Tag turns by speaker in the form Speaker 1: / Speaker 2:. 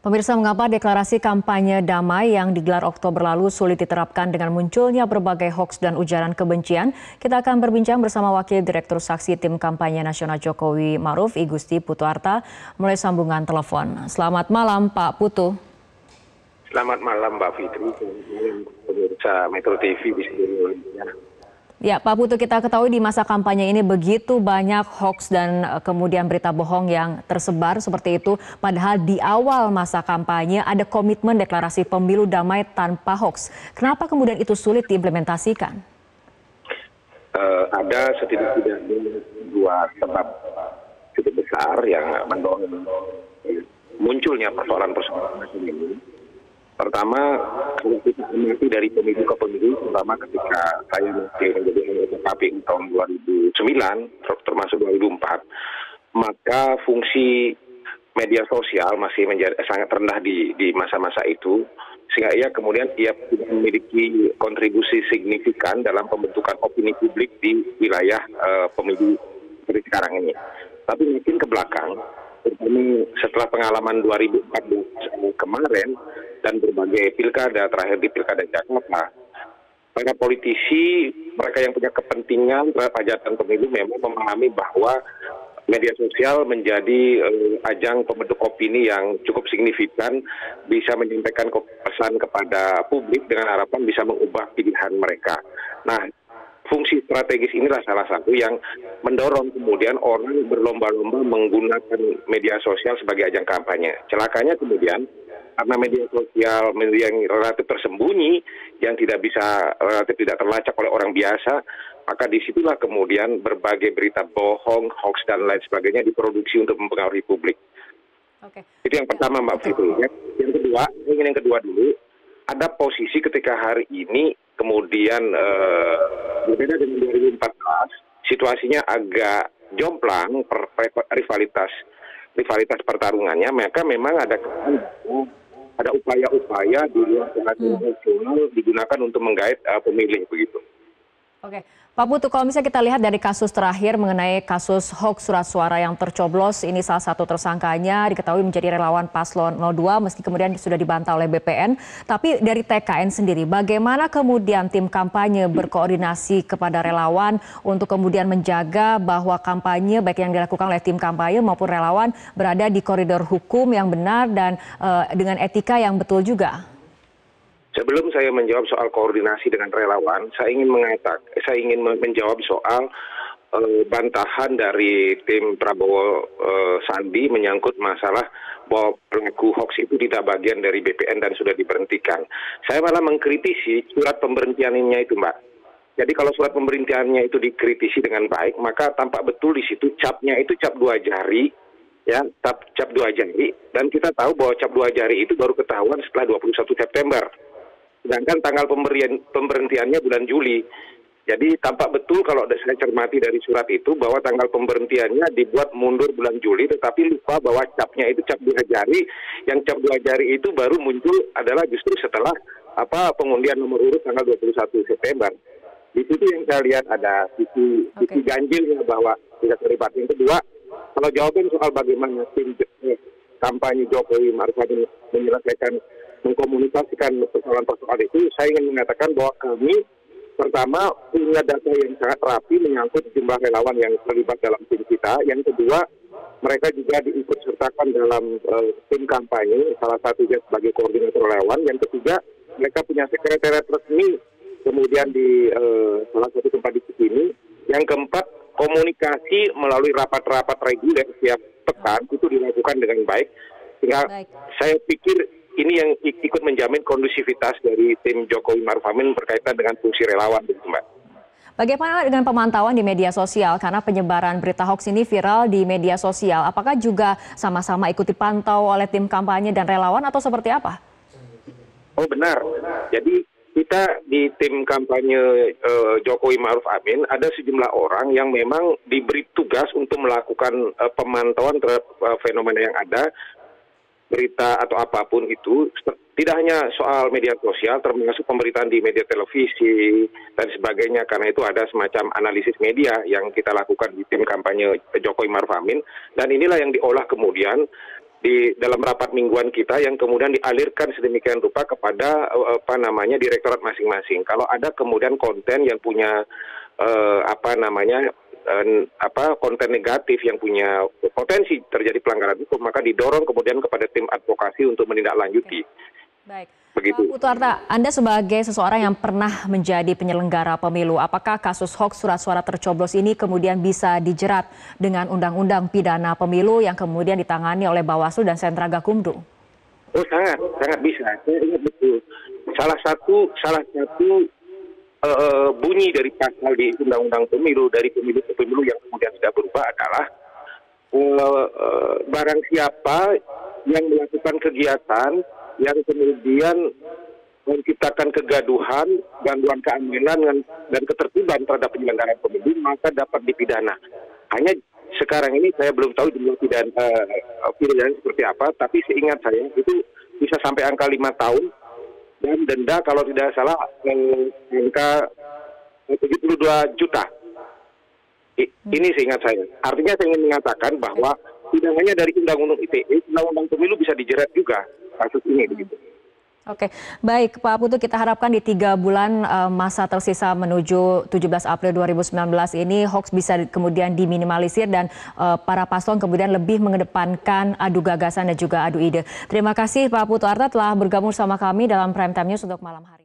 Speaker 1: Pemirsa, mengapa deklarasi kampanye damai yang digelar Oktober lalu sulit diterapkan dengan munculnya berbagai hoaks dan ujaran kebencian? Kita akan berbincang bersama Wakil Direktur Saksi Tim Kampanye Nasional Jokowi Ma'ruf, I Gusti Putu Arta, melalui sambungan telepon. Selamat malam, Pak Putu.
Speaker 2: Selamat malam, Mbak Fitri, pemirsa Metro TV di seluruh Indonesia.
Speaker 1: Ya, Pak Putu, kita ketahui di masa kampanye ini begitu banyak hoaks dan kemudian berita bohong yang tersebar seperti itu. Padahal di awal masa kampanye ada komitmen deklarasi pemilu damai tanpa hoaks. Kenapa kemudian itu sulit diimplementasikan?
Speaker 2: Ada setidaknya dua sebab cukup besar yang mendorong munculnya persoalan-persoalan ini. Pertama, kalau kita amati dari pemilu ke pemilu, terutama ketika saya masih menjadi anggota KPU tahun 2009, termasuk 2004, maka fungsi media sosial masih sangat rendah di masa-masa itu, sehingga ia kemudian tidak memiliki kontribusi signifikan dalam pembentukan opini publik di wilayah pemilu seperti sekarang ini. Tapi mungkin ke belakang, terutama setelah pengalaman 2014 kemarin dan berbagai pilkada, terakhir di pilkada Jakarta, para politisi, mereka yang punya kepentingan terhadap hajatan pemilu memang memahami bahwa media sosial menjadi ajang pembentuk opini yang cukup signifikan, bisa menyampaikan pesan kepada publik dengan harapan bisa mengubah pilihan mereka. Nah, fungsi strategis inilah salah satu yang mendorong kemudian orang berlomba-lomba menggunakan media sosial sebagai ajang kampanye. Celakanya kemudian karena media sosial yang relatif tersembunyi, yang relatif tidak terlacak oleh orang biasa, maka disitulah kemudian berbagai berita bohong, hoax dan lain sebagainya diproduksi untuk mempengaruhi publik. Oke. Itu yang pertama, Mbak Fitri. Yang kedua, yang kedua dulu, ada posisi ketika hari ini kemudian berbeda dengan 2014, situasinya agak jomplang rivalitas pertarungannya, maka memang ada upaya-upaya di luar nasional digunakan untuk menggait pemilih begitu. Oke, Pak Putu, kalau misalnya kita lihat dari kasus terakhir mengenai kasus hoax surat suara yang tercoblos, ini salah satu tersangkanya diketahui menjadi relawan Paslon 02 meski kemudian sudah dibantah oleh BPN. Tapi dari TKN sendiri, bagaimana kemudian tim kampanye berkoordinasi kepada relawan untuk kemudian menjaga bahwa kampanye baik yang dilakukan oleh tim kampanye maupun relawan berada di koridor hukum yang benar dan dengan etika yang betul juga? Sebelum saya menjawab soal koordinasi dengan relawan, saya ingin menjawab soal bantahan dari tim Prabowo Sandi menyangkut masalah bahwa pelaku hoax itu tidak bagian dari BPN dan sudah diberhentikan. Saya malah mengkritisi surat pemberhentiannya itu, Mbak. Jadi kalau surat pemberhentiannya itu dikritisi dengan baik, maka tampak betul di situ capnya itu cap 2 jari, ya, cap 2 jari, dan kita tahu bahwa cap 2 jari itu baru ketahuan setelah 21 September. Sedangkan tanggal pemberhentiannya bulan Juli. Jadi tampak betul kalau saya cermati dari surat itu bahwa tanggal pemberhentiannya dibuat mundur bulan Juli, tetapi lupa bahwa capnya itu cap 2 jari. Yang cap 2 jari itu baru muncul adalah justru setelah pengundian nomor urut tanggal 21 September. Di situ yang saya lihat ada sisi ganjilnya bahwa tidak terlibat. Yang kedua, kalau jawaban soal bagaimana tim kampanye Jokowi Ma'ruf menyelesaikan mengkomunikasikan persoalan-persoalan itu, saya ingin mengatakan bahwa kami pertama punya data yang sangat rapi menyangkut jumlah relawan yang terlibat dalam tim kita. Yang kedua, mereka juga diikut sertakan dalam tim kampanye, salah satunya sebagai koordinator relawan. Yang ketiga, mereka punya sekretariat resmi kemudian di salah satu tempat di sini. Yang keempat, komunikasi melalui rapat-rapat reguler setiap pekan itu dilakukan dengan baik. Sehingga saya pikir ini yang ikut menjamin kondusivitas dari tim Jokowi Ma'ruf Amin berkaitan dengan fungsi relawan, begitu, Mbak.
Speaker 1: Bagaimana dengan pemantauan di media sosial? Karena penyebaran berita hoax ini viral di media sosial. Apakah juga sama-sama ikut dipantau oleh tim kampanye dan relawan atau seperti apa?
Speaker 2: Oh, benar. Jadi kita di tim kampanye Jokowi Ma'ruf Amin ada sejumlah orang yang memang diberi tugas untuk melakukan pemantauan terhadap fenomena yang ada, berita atau apapun itu, tidak hanya soal media sosial, termasuk pemberitaan di media televisi dan sebagainya. Karena itu ada semacam analisis media yang kita lakukan di tim kampanye Jokowi Ma'ruf Amin, dan inilah yang diolah kemudian di dalam rapat mingguan kita yang kemudian dialirkan sedemikian rupa kepada direktorat masing-masing. Kalau ada kemudian konten yang punya konten negatif yang punya potensi terjadi pelanggaran hukum, maka didorong kemudian kepada tim advokasi untuk menindaklanjuti.
Speaker 1: Baik.
Speaker 2: Begitu.
Speaker 1: Pak Putu Arta, Anda sebagai seseorang yang pernah menjadi penyelenggara pemilu, apakah kasus hoax surat suara tercoblos ini kemudian bisa dijerat dengan undang-undang pidana pemilu yang kemudian ditangani oleh Bawaslu dan Sentra Gakumdu?
Speaker 2: Oh, sangat bisa. Saya ingat betul. Salah satu bunyi dari pasal di undang-undang pemilu dari pemilu ke pemilu yang kemudian sudah berubah adalah barang siapa yang melakukan kegiatan yang kemudian menciptakan kegaduhan, gangguan keamanan dan ketertiban terhadap penyelenggaraan pemilu, maka dapat dipidana. Hanya sekarang ini saya belum tahu jumlah pidana seperti apa, tapi seingat saya itu bisa sampai angka 5 tahun dan denda kalau tidak salah angka 72 juta. Ini seingat saya. Artinya saya ingin mengatakan bahwa tidak hanya dari undang-undang ITE, undang-undang pemilu bisa dijerat juga kasus ini begitu.
Speaker 1: Oke, baik Pak Putu, kita harapkan di 3 bulan masa tersisa menuju 17 April 2019 ini hoax bisa kemudian diminimalisir dan para paslon kemudian lebih mengedepankan adu gagasan dan juga adu ide. Terima kasih Pak Putu Arta telah bergabung sama kami dalam Prime Time News untuk malam hari.